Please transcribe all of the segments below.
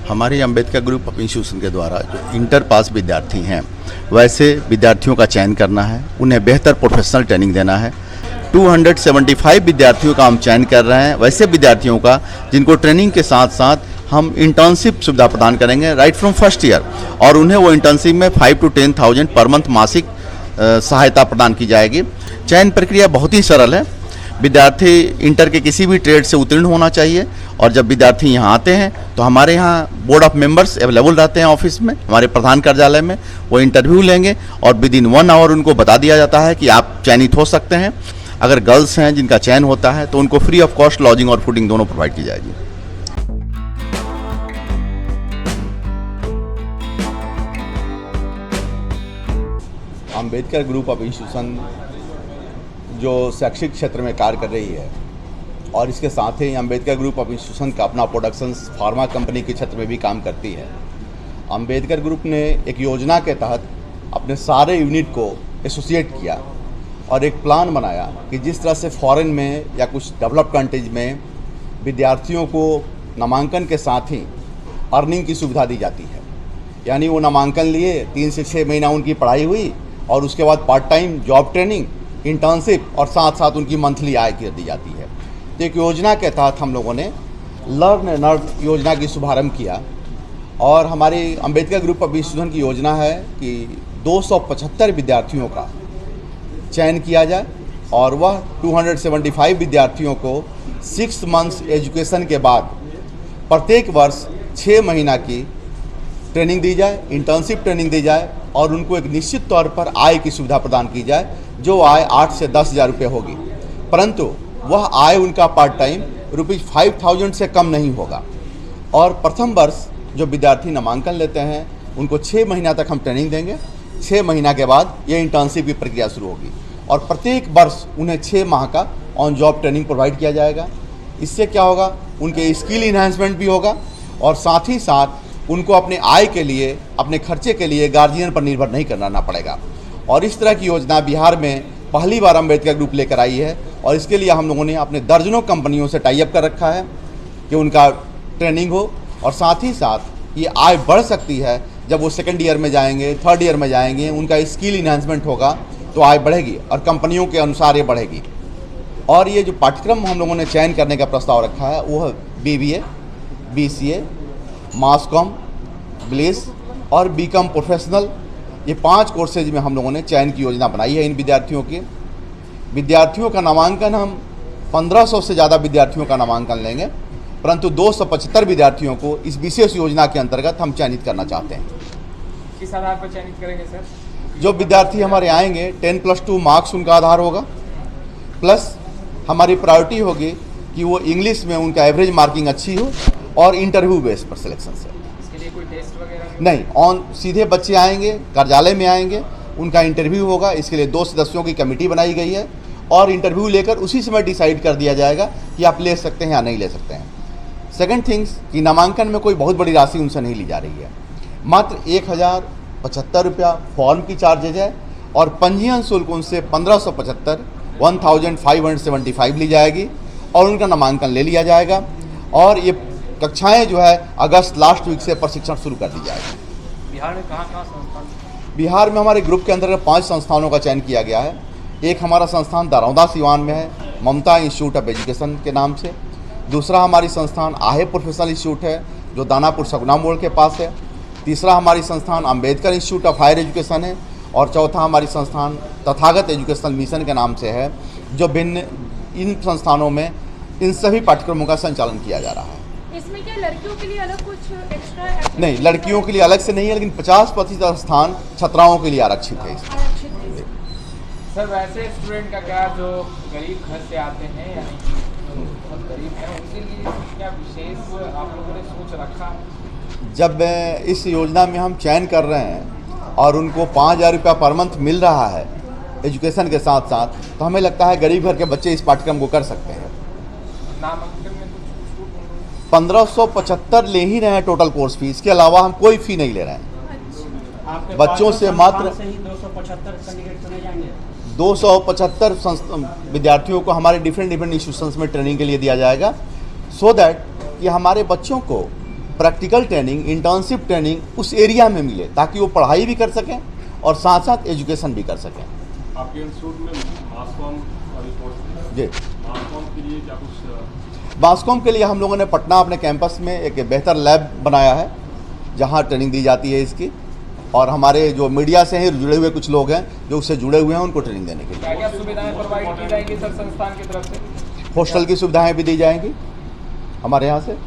हमारे Ambedkar group of institution के द्वारा जो इंटर पास विद्यार्थी हैं वैसे विद्यार्थियों का चयन करना है, उन्हें बेहतर प्रोफेशनल ट्रेनिंग देना है। 275 विद्यार्थियों का हम चयन कर रहे हैं, वैसे विद्यार्थियों का जिनको ट्रेनिंग के साथ साथ हम इंटर्नशिप सुविधा प्रदान करेंगे राइट फ्रॉम फर्स्ट ईयर, और उन्हें वो इंटर्नशिप में 5 to 10,000 पर मंथ मासिक सहायता प्रदान की जाएगी। चयन प्रक्रिया बहुत ही सरल है। विद्यार्थी इंटर के किसी भी ट्रेड से उत्तीर्ण होना चाहिए, और जब विद्यार्थी यहाँ आते हैं तो हमारे यहाँ बोर्ड ऑफ मेंबर्स अवेलेबल रहते हैं ऑफिस में, हमारे प्रधान कार्यालय में। वो इंटरव्यू लेंगे और विदिन 1 आवर उनको बता दिया जाता है कि आप चयनित हो सकते हैं। अगर गर्ल्स हैं जिनका चयन होता है तो उनको फ्री ऑफ कॉस्ट लॉजिंग और फूडिंग दोनों प्रोवाइड की जाएगी। अंबेडकर ग्रुप ऑफ इंस्टीट्यूशन जो शैक्षिक क्षेत्र में कार्य कर रही है, और इसके साथ ही अंबेडकर ग्रुप ऑफ इंस्टीट्यूशन का अपना प्रोडक्शन फार्मा कंपनी के क्षेत्र में भी काम करती है। अंबेडकर ग्रुप ने एक योजना के तहत अपने सारे यूनिट को एसोसिएट किया और एक प्लान बनाया कि जिस तरह से फॉरेन में या कुछ डेवलप्ड कंट्रीज में विद्यार्थियों को नामांकन के साथ ही अर्निंग की सुविधा दी जाती है, यानी वो नामांकन लिए 3 से 6 महीना उनकी पढ़ाई हुई और उसके बाद part time job training, internship और साथ साथ उनकी मंथली आय कर दी जाती है। तो एक योजना के तहत हम लोगों ने लर्न एंड अर्न योजना की शुभारंभ किया, और हमारी अंबेडकर ग्रुप ऑफ इंस्टीट्यूशन की योजना है कि 275 विद्यार्थियों का चयन किया जाए, और वह 275 विद्यार्थियों को 6 मंथ्स एजुकेशन के बाद प्रत्येक वर्ष 6 महीना की ट्रेनिंग दी जाए, इंटर्नशिप ट्रेनिंग दी जाए, और उनको एक निश्चित तौर पर आय की सुविधा प्रदान की जाए, जो आय 8 से 10 हज़ार रुपये होगी, परंतु वह आय उनका पार्ट टाइम ₹5,000 से कम नहीं होगा। और प्रथम वर्ष जो विद्यार्थी नामांकन लेते हैं उनको 6 महीना तक हम ट्रेनिंग देंगे। 6 महीना के बाद ये इंटर्नशिप की प्रक्रिया शुरू होगी, और प्रत्येक वर्ष उन्हें 6 माह का ऑन जॉब ट्रेनिंग प्रोवाइड किया जाएगा। इससे क्या होगा, उनके स्किल इन्हांसमेंट भी होगा, और साथ ही साथ उनको अपने आय के लिए, अपने खर्चे के लिए गार्जियन पर निर्भर नहीं करना पड़ेगा। और इस तरह की योजना बिहार में पहली बार अंबेडकर ग्रुप लेकर आई है, और इसके लिए हम लोगों ने अपने दर्जनों कंपनियों से टाई अप कर रखा है कि उनका ट्रेनिंग हो, और साथ ही साथ ये आय बढ़ सकती है जब वो सेकेंड ईयर में जाएंगे, थर्ड ईयर में जाएंगे, उनका स्किल इन्हांसमेंट होगा तो आय बढ़ेगी, और कंपनियों के अनुसार ये बढ़ेगी। और ये जो पाठ्यक्रम हम लोगों ने चयन करने का प्रस्ताव रखा है वो है BBA, BCA, मास कॉम, ब्लेस और बीकॉम प्रोफेशनल। ये 5 कोर्सेज में हम लोगों ने चयन की योजना बनाई है। इन विद्यार्थियों का नामांकन हम 1500 से ज़्यादा विद्यार्थियों का नामांकन लेंगे, परंतु 275 विद्यार्थियों को इस विशेष योजना के अंतर्गत हम चयनित करना चाहते हैं। किस आधार पर चयनित करेंगे सर? जो विद्यार्थी हमारे आएंगे 10+2 मार्क्स उनका आधार होगा, प्लस हमारी प्रायोरिटी होगी कि वो इंग्लिश में उनका एवरेज मार्किंग अच्छी हो, और इंटरव्यू बेस पर सिलेक्शन से। इसके लिए कोई टेस्ट वगैरह नहीं, ऑन सीधे बच्चे आएंगे, कार्यालय में आएंगे, उनका इंटरव्यू होगा। इसके लिए 2 सदस्यों की कमेटी बनाई गई है, और इंटरव्यू लेकर उसी समय डिसाइड कर दिया जाएगा कि आप ले सकते हैं या नहीं ले सकते हैं। सेकंड थिंग्स कि नामांकन में कोई बहुत बड़ी राशि उनसे नहीं ली जा रही है, मात्र 1,075 रुपया फॉर्म की चार्जेज है, और पंजीयन शुल्क उनसे 1575 ली जाएगी, और उनका नामांकन ले लिया जाएगा। और ये कक्षाएं जो है अगस्त लास्ट वीक से प्रशिक्षण शुरू कर दी जाएगी। बिहार में कहाँ संस्थान? बिहार में हमारे ग्रुप के अंतर्गत 5 संस्थानों का चयन किया गया है। एक हमारा संस्थान दरौदा सिवान में है, ममता इंस्टीट्यूट ऑफ एजुकेशन के नाम से। दूसरा हमारी संस्थान आहे प्रोफेशनल इंस्टीट्यूट है, जो दानापुर सगुना मोड़ के पास है। तीसरा हमारी संस्थान Ambedkar Institute of Higher Education है, और चौथा हमारी संस्थान तथागत एजुकेशनल मिशन के नाम से है, जो भिन्न इन संस्थानों में इन सभी पाठ्यक्रमों का संचालन किया जा रहा है। इसमें क्या लड़कियों के लिए अलग कुछ एक्स्ट्रा? नहीं, लड़कियों के लिए अलग से नहीं है, लेकिन 50% स्थान छात्राओं के लिए आरक्षित है। सर वैसे स्टूडेंट का क्या, जो गरीब घर से आते हैं यानी बहुत गरीब हैं, उनके लिए क्या विशेष आप लोगों ने सोच रखा? जब इस योजना में हम चयन कर रहे हैं और उनको 5,000 रुपया पर मंथ मिल रहा है एजुकेशन के साथ साथ, तो हमें लगता है गरीब घर के बच्चे इस पाठ्यक्रम को कर सकते हैं। नामांकन में 1575 ले ही रहे हैं टोटल कोर्स फीस, के अलावा हम कोई फ़ी नहीं ले रहे हैं। बच्चों से मात्र 275 कैंडिडेट चुने जाएंगे। 275 विद्यार्थियों को हमारे डिफरेंट इंस्टीट्यूशंस में ट्रेनिंग के लिए दिया जाएगा, सो दैट कि हमारे बच्चों को प्रैक्टिकल ट्रेनिंग, इंटर्नशिप ट्रेनिंग उस एरिया में मिले, ताकि वो पढ़ाई भी कर सकें और साथ साथ एजुकेशन भी कर सकें। आपके इंस्टीट्यूट में मास कॉम वाली कोर्स जी, मास कॉम के लिए क्या कुछ मासकॉम के लिए हम लोगों ने पटना अपने कैंपस में एक बेहतर लैब बनाया है, जहां ट्रेनिंग दी जाती है इसकी, और हमारे जो मीडिया से हैं जुड़े हुए कुछ लोग हैं जो उससे जुड़े हुए हैं, उनको ट्रेनिंग देने के लिए। क्या क्या सुविधाएं प्रोवाइड की जाएंगी सर संस्थान की तरफ से? हॉस्टल की सुविधाएं भी दी जाएंगी हमारे यहाँ से,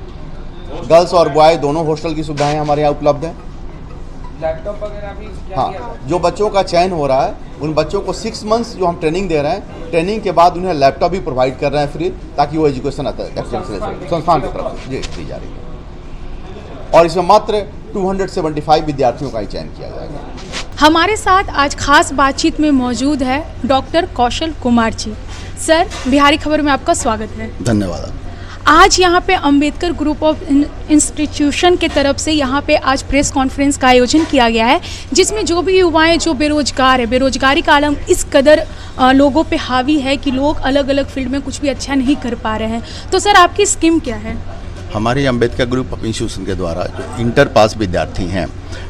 गर्ल्स और बॉय दोनों हॉस्टल की सुविधाएं हमारे यहाँ उपलब्ध हैं। लैपटॉप वगैरह भी क्या दिया हाँ, जाएगा? जो बच्चों का चयन हो रहा है उन बच्चों को 6 मंथ्स जो हम ट्रेनिंग दे रहे हैं, ट्रेनिंग के बाद उन्हें लैपटॉप भी प्रोवाइड कर रहे हैं फ्री, ताकि वो एजुकेशन संस्थान की तरफ से जी दी जा रही है। और इसमें मात्र 275 विद्यार्थियों का ही चयन किया जाएगा। हमारे साथ आज खास बातचीत में मौजूद है डॉक्टर कौशल कुमार जी। सर, बिहारी खबर में आपका स्वागत है। धन्यवाद। आज यहाँ पे अंबेडकर ग्रुप ऑफ इंस्टीट्यूशन के तरफ से यहाँ पे आज प्रेस कॉन्फ्रेंस का आयोजन किया गया है, जिसमें जो भी युवाएं जो बेरोजगार है, बेरोजगारी का आलम इस कदर लोगों पे हावी है कि लोग अलग अलग फील्ड में कुछ भी अच्छा नहीं कर पा रहे हैं। तो सर, आपकी स्कीम क्या है? हमारे अंबेडकर ग्रुप ऑफ इंस्टीट्यूशन के द्वारा जो इंटर पास विद्यार्थी हैं,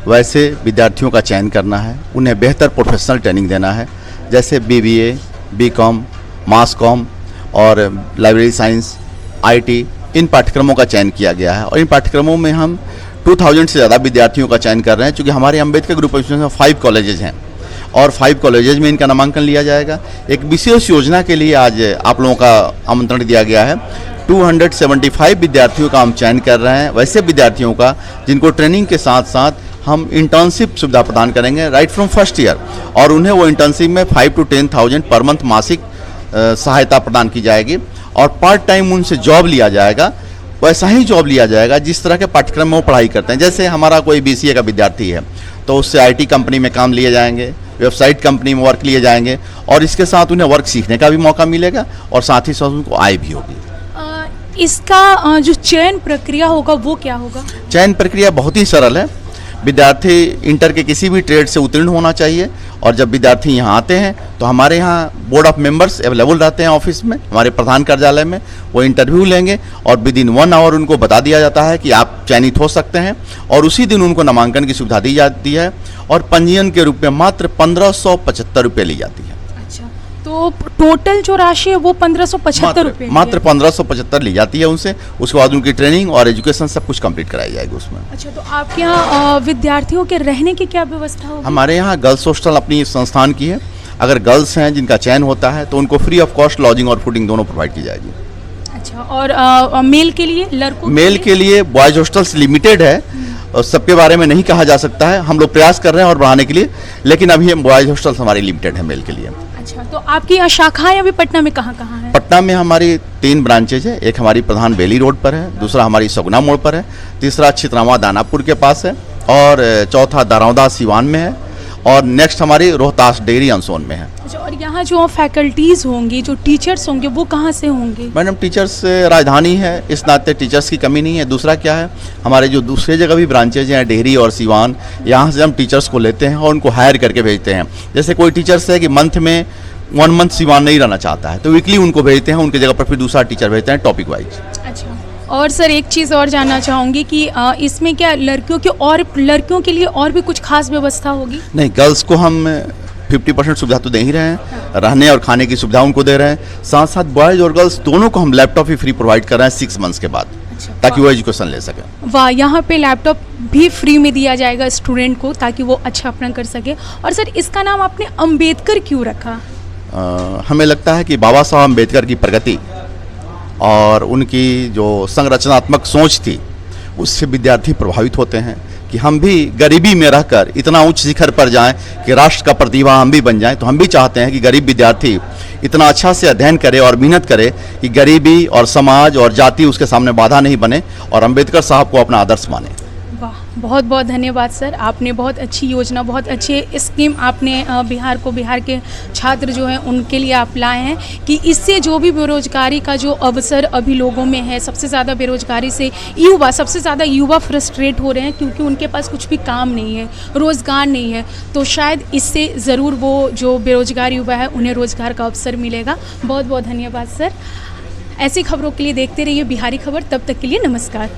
वैसे विद्यार्थियों का चयन करना है, उन्हें बेहतर प्रोफेशनल ट्रेनिंग देना है, जैसे BBA, BCom, मास कॉम और लाइब्रेरी साइंस, IT, इन पाठ्यक्रमों का चयन किया गया है। और इन पाठ्यक्रमों में हम 2000 से ज़्यादा विद्यार्थियों का चयन कर रहे हैं, क्योंकि हमारे अंबेडकर ग्रुप ऑफ इंस्टीट्यूशन में 5 कॉलेजेस हैं और 5 कॉलेजेस में इनका नामांकन लिया जाएगा। एक विशेष योजना के लिए आज आप लोगों का आमंत्रण दिया गया है। 275 विद्यार्थियों का हम चयन कर रहे हैं, वैसे विद्यार्थियों का जिनको ट्रेनिंग के साथ साथ हम इंटर्नशिप सुविधा प्रदान करेंगे राइट फ्रॉम फर्स्ट ईयर, और उन्हें वो इंटर्नशिप में 5 to 10,000 पर मंथ मासिक सहायता प्रदान की जाएगी, और पार्ट टाइम उनसे जॉब लिया जाएगा। वैसा ही जॉब लिया जाएगा जिस तरह के पाठ्यक्रम में वो पढ़ाई करते हैं। जैसे हमारा कोई BCA का विद्यार्थी है तो उससे IT कंपनी में काम लिए जाएंगे, वेबसाइट कंपनी में वर्क लिए जाएंगे, और इसके साथ उन्हें वर्क सीखने का भी मौका मिलेगा और साथ ही साथ उनको आय भी होगी। इसका जो चयन प्रक्रिया होगा वो क्या होगा? चयन प्रक्रिया बहुत ही सरल है। विद्यार्थी इंटर के किसी भी ट्रेड से उत्तीर्ण होना चाहिए, और जब विद्यार्थी यहाँ आते हैं तो हमारे यहाँ बोर्ड ऑफ मेंबर्स अवेलेबल रहते हैं ऑफिस में, हमारे प्रधान कार्यालय में। वो इंटरव्यू लेंगे और विदिन 1 आवर उनको बता दिया जाता है कि आप चयनित हो सकते हैं, और उसी दिन उनको नामांकन की सुविधा दी जाती है, और पंजीयन के रूप में मात्र 1575 रुपये ली जाती है। अच्छा, तो टोटल जो राशि है वो 1575 रुपये मात्र 1575 ली जाती है उनसे। उसके बाद उनकी ट्रेनिंग और एजुकेशन सब कुछ कंप्लीट कराई जाएगी उसमें। अच्छा, तो आपके यहाँ विद्यार्थियों के रहने की क्या व्यवस्था होगी? हमारे यहाँ गर्ल्स हॉस्टल अपनी संस्थान की है। अगर गर्ल्स हैं जिनका चयन होता है तो उनको फ्री ऑफ कॉस्ट लॉजिंग और फूडिंग दोनों प्रोवाइड की जाएगी। अच्छा, और मेल के लिए, लड़कों मेल के लिए बॉयज हॉस्टल्स लिमिटेड है, और सबके बारे में नहीं कहा जा सकता है। हम लोग प्रयास कर रहे हैं और बढ़ाने के लिए, लेकिन अभी बॉयज हॉस्टल्स हमारी लिमिटेड है मेल के लिए। अच्छा, तो आपकी यहाँ शाखाएं अभी पटना में कहाँ कहाँ है? पटना में हमारी 3 ब्रांचेज है। एक हमारी प्रधान बेली रोड पर है, दूसरा हमारी सगुना मोड़ पर है, तीसरा छितरावा दानापुर के पास है, और चौथा दारौदा सिवान में है, और नेक्स्ट हमारी रोहतास डेयरी अंसोन में है। अच्छा, और यहाँ जो फैकल्टीज़ होंगी, जो टीचर्स होंगे, वो कहाँ से होंगे? मैडम, टीचर्स राजधानी है, इस नाते टीचर्स की कमी नहीं है। दूसरा क्या है, हमारे जो दूसरे जगह भी ब्रांचेज हैं, डेहरी और सिवान, यहाँ से हम टीचर्स को लेते हैं और उनको हायर करके भेजते हैं। जैसे कोई टीचर्स है कि मंथ में 1 मंथ सिवान नहीं रहना चाहता है, तो वीकली उनको भेजते हैं, उनकी जगह पर फिर दूसरा टीचर भेजते हैं टॉपिक वाइज। अच्छा, और सर एक चीज़ और जानना चाहूँगी कि इसमें क्या लड़कियों के लिए और भी कुछ खास व्यवस्था होगी? नहीं, गर्ल्स को हम 50% सुविधा तो दे ही रहे हैं, रहने और खाने की सुविधा उनको दे रहे हैं। साथ साथ बॉयज़ और गर्ल्स दोनों को हम लैपटॉप भी फ्री प्रोवाइड कर रहे हैं 6 मंथ्स के बाद, ताकि वो एजुकेशन ले सकें। वाह, यहाँ पे लैपटॉप भी फ्री में दिया जाएगा स्टूडेंट को, ताकि वो अच्छा अपना कर सके। और सर, इसका नाम आपने अंबेडकर क्यों रखा? हमें लगता है कि बाबा साहब अम्बेडकर की प्रगति और उनकी जो संरचनात्मक सोच थी, उससे विद्यार्थी प्रभावित होते हैं कि हम भी गरीबी में रहकर इतना उच्च शिखर पर जाएं कि राष्ट्र का प्रतिभा हम भी बन जाएं। तो हम भी चाहते हैं कि गरीब विद्यार्थी इतना अच्छा से अध्ययन करे और मेहनत करे कि गरीबी और समाज और जाति उसके सामने बाधा नहीं बने, और अम्बेडकर साहब को अपना आदर्श माने। वाह, बहुत बहुत धन्यवाद सर। आपने बहुत अच्छी योजना, बहुत अच्छे स्कीम आपने बिहार के छात्र जो हैं उनके लिए आप लाए हैं, कि इससे जो भी बेरोजगारी का जो अवसर अभी लोगों में है, सबसे ज़्यादा बेरोजगारी से सबसे ज़्यादा युवा फ्रस्ट्रेट हो रहे हैं, क्योंकि उनके पास कुछ भी काम नहीं है, रोज़गार नहीं है। तो शायद इससे ज़रूर वो जो बेरोजगार युवा है उन्हें रोज़गार का अवसर मिलेगा। बहुत बहुत धन्यवाद सर। ऐसी खबरों के लिए देखते रहिए बिहारी खबर। तब तक के लिए नमस्कार।